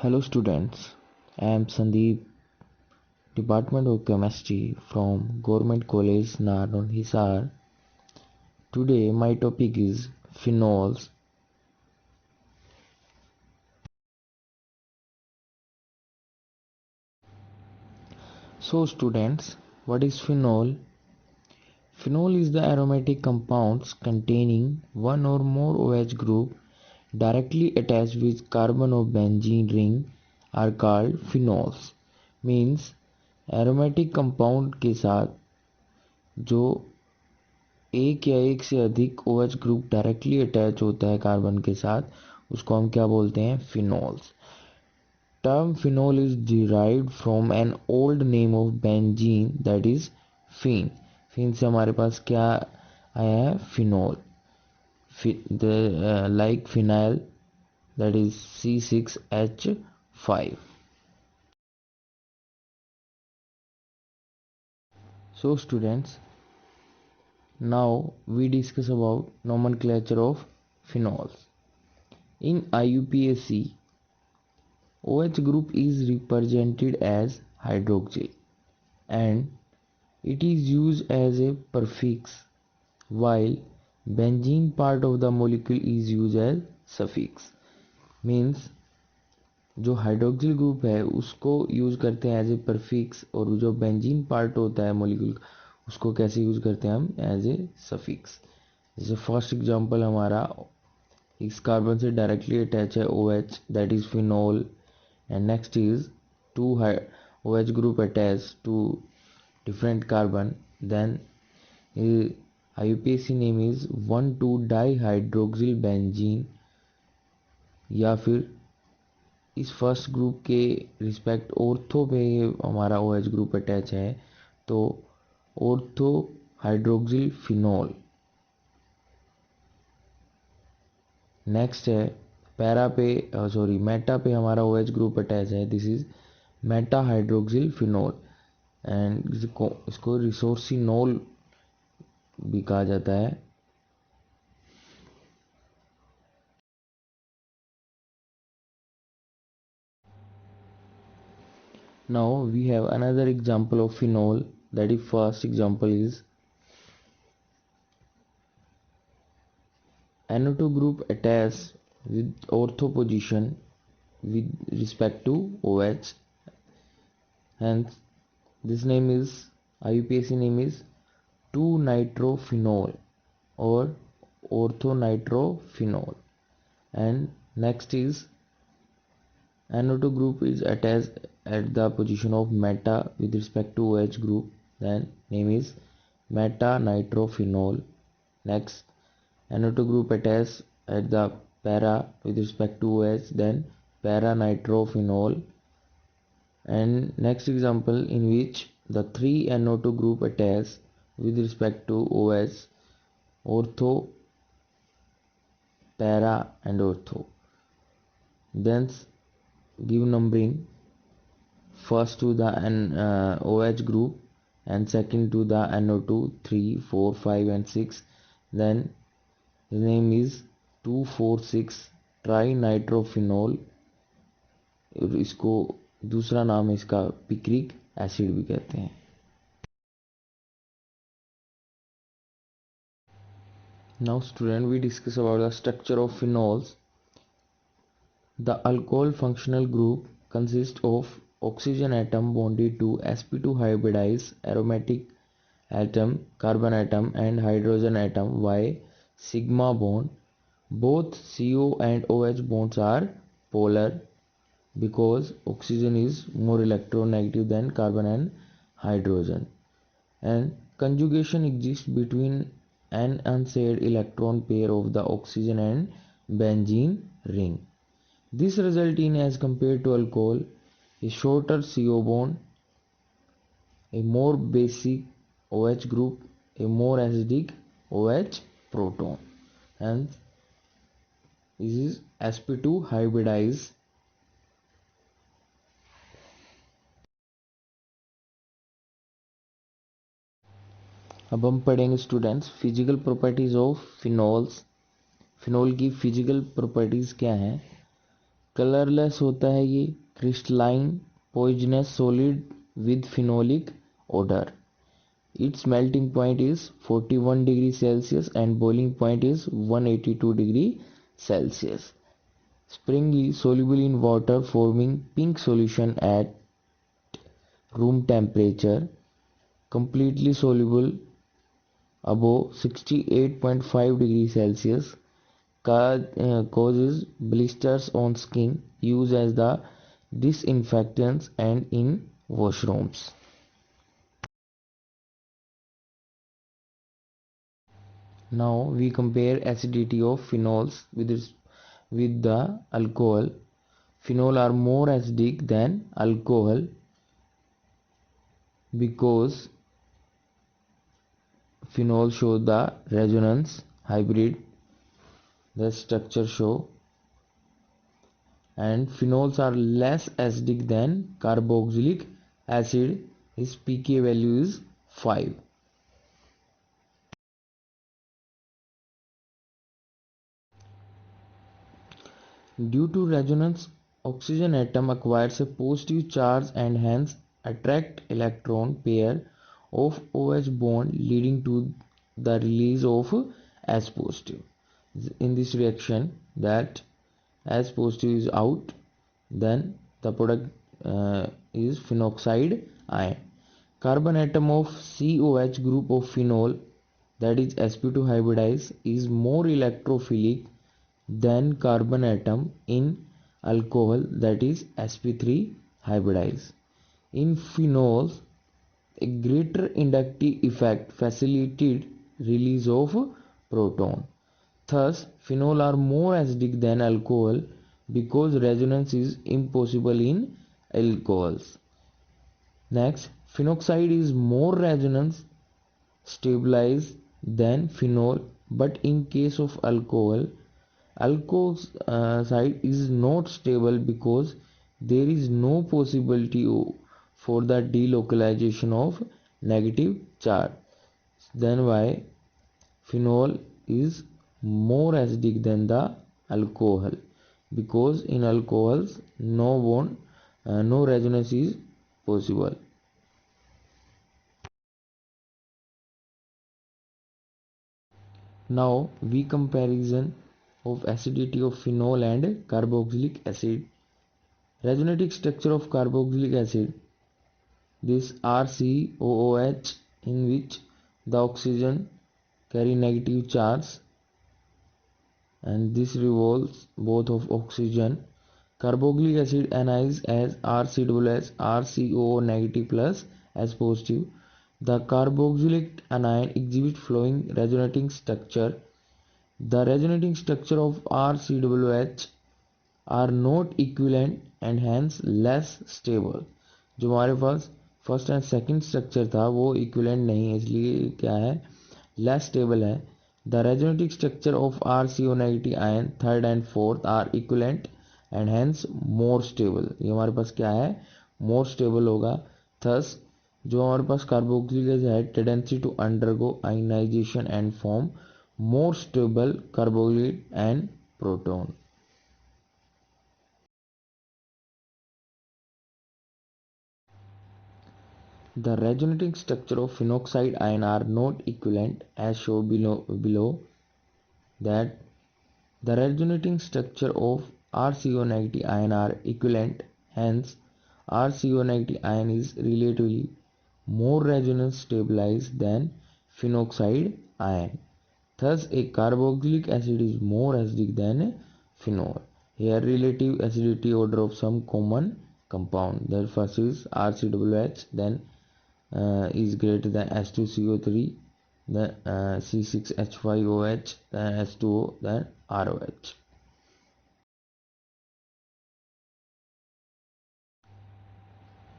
Hello students, I am Sandeep, Department of Chemistry from Government College Narnon Hisar. Today my topic is phenols. So students, what is phenol? Phenol is the aromatic compounds containing one or more OH group directly attached with carbon or benzene ring are called phenols. Means aromatic compound के साथ जो एक या एक से अधिक OH group directly attach होता है कार्बन के साथ, उसको हम क्या बोलते हैं? Phenols. Term phenol is derived from an old name of benzene that is phen. Phen से हमारे पास क्या आया है? Phenol. Like phenyl that is C6H5. So students, now we discuss about nomenclature of phenols. In IUPAC, OH group is represented as hydroxyl and it is used as a prefix, while benzene part of the molecule is used as suffix. Means जो hydroxyl group है उसको use करते हैं as a prefix और जो benzene part होता है molecule उसको कैसे यूज करते हैं हम? As a suffix. जैसे फर्स्ट एग्जांपल हमारा इस कार्बन से डायरेक्टली अटैच है OH that is phenol. And next is two OH group attached to different carbon, then IUPAC name is 1,2-dihydroxyl benzene. या फिर इस फर्स्ट ग्रुप के रिस्पेक्ट ऑर्थो पे हमारा OH ग्रुप अटैच है तो ऑर्थो हाइड्रोक्सिल फिनोल. नेक्स्ट है para पे मेटा पे हमारा OH ग्रुप अटैच है, this is meta hydroxyl phenol. And इसको रिसोर्सिनोल भी कहा जाता है. Now we have another example of phenol, that is first example is NO2 group attached with ortho position with respect to OH. Hence, this name is IUPAC name is 2-nitrophenol or orthonitrophenol. And next is NO2 group is attached at the position of meta with respect to OH group, then name is meta-nitrophenol. Next, NO2 group attached at the para with respect to OH, then para-nitrophenol. And next example in which the three NO2 group attach with respect to OH, ortho, para and ortho. Then give numbering first to the OH group and second to the NO2, 3, 4, 5 and 6. Then his name is 2,4,6 ट्राइनाइट्रोफिनोल. इसको दूसरा नाम इसका picric acid भी कहते हैं. Now student, we discuss about the structure of phenols. The alcohol functional group consists of oxygen atom bonded to sp2 hybridized aromatic atom, carbon atom and hydrogen atom via sigma bond. Both CO and OH bonds are polar because oxygen is more electronegative than carbon and hydrogen, and conjugation exists between an unsaid electron pair of the oxygen and benzene ring. This results in, as compared to alcohol, a shorter CO bond, a more basic OH group, a more acidic OH proton, and this is sp2 hybridized. अब हम पढ़ेंगे students physical properties of phenols. Phenol की physical properties क्या हैं? Colourless होता है ये, crystalline poisonous solid with phenolic odor. Its melting point is 41 degrees Celsius and boiling point is 182 degrees Celsius. Springly soluble in water, forming pink solution at room temperature. Completely soluble above 68.5 degrees Celsius. Causes blisters on skin. Used as the disinfectants and in washrooms. Now we compare acidity of phenols with the alcohol. Phenol are more acidic than alcohol because phenol show the resonance hybrid, the structure show, and phenols are less acidic than carboxylic acid. Its pK value is 5. Due to resonance, oxygen atom acquires a positive charge and hence attract electron pair of OH bond, leading to the release of H positive. In this reaction, that H positive is out, then the product is phenoxide ion. Carbon atom of COH group of phenol, that is sp2 hybridized, is more electrophilic than carbon atom in alcohol, that is sp3 hybridized. In phenols, a greater inductive effect facilitated release of proton. Thus, phenol are more acidic than alcohol because resonance is impossible in alcohols. Next, phenoxide is more resonance stabilized than phenol, but in case of alcohol, alkoxide is not stable because there is no possibility for the delocalization of negative charge. Then why phenol is more acidic than the alcohol, because in alcohols no resonance is possible. Now we comparison of acidity of phenol and carboxylic acid. Resonating structure of carboxylic acid, this RCOOH, in which the oxygen carry negative charge and this revolves both of oxygen. Carboxylic acid anions as RCOOH, RCOO negative plus as positive. The carboxylic anion exhibit flowing resonating structure. The resonating structure of RCOOH are not equivalent and hence less stable. जो हमारे पास first and second structure था वो equivalent नहीं है, इसलिए क्या है, लेस स्टेबल है. The resonating structure of RCO negative ion third and fourth are equivalent and hence more stable. ये हमारे पास क्या है, मोर स्टेबल होगा. थस जो हमारे पास कार्बोक्सिलिक है tendency to undergo ionization and form more stable carboxylic and proton. The resonating structure of phenoxide ion are not equivalent as shown below that the resonating structure of RCO negative ion are equivalent, hence RCO negative ion is relatively more resonance stabilized than phenoxide ion. Thus a carboxylic acid is more acidic than phenol. Here relative acidity order of some common compound. The first is RCOOH, then is greater than H2CO3, then C6H5OH, then H2O, then ROH.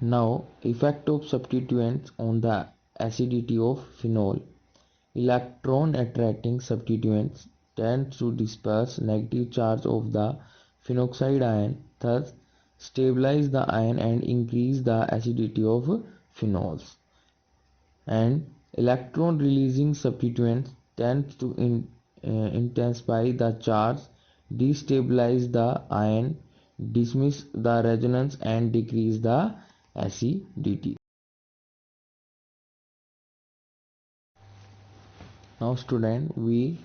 Now, effect of substituents on the acidity of phenol. Electron attracting substituents tend to disperse negative charge of the phenoxide ion, thus stabilize the ion and increase the acidity of phenols. And electron releasing substituents tend to intensify the charge, destabilize the ion dismiss the resonance and decrease the acidity. Now student, we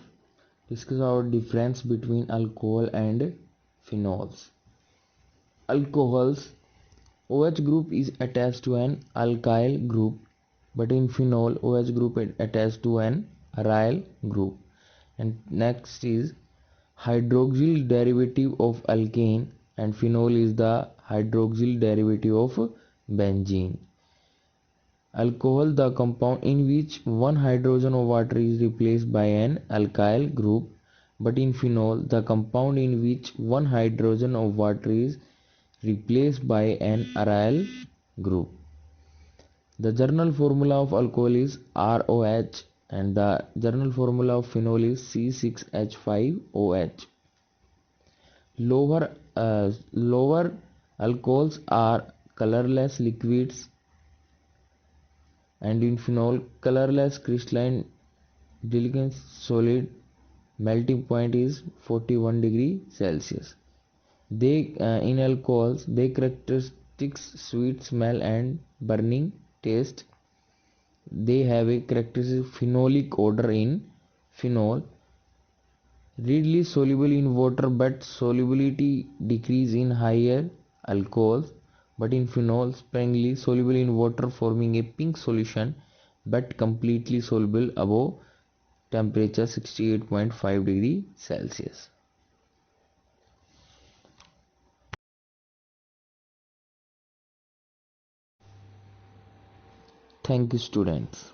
discuss our difference between alcohol and phenols. Alcohols, OH group is attached to an alkyl group, but in phenol OH group is attached to an aryl group. And next is hydroxyl derivative of alkane, and phenol is the hydroxyl derivative of benzene. Alcohol, the compound in which one hydrogen of water is replaced by an alkyl group, but in phenol, the compound in which one hydrogen of water is replaced by an aryl group. The journal formula of alcohol is ROH, and the journal formula of phenol is C6H5OH. Lower alcohols are colorless liquids, and in phenol, colorless crystalline delicate solid. Melting point is 41 degree Celsius. They in alcohols, they characteristics sweet smell and burning taste. They have a characteristic phenolic odor in phenol, readily soluble in water, but solubility decrease in higher alcohols, but in phenol sparingly soluble in water, forming a pink solution, but completely soluble above temperature 68.5 degree Celsius. Thank you students.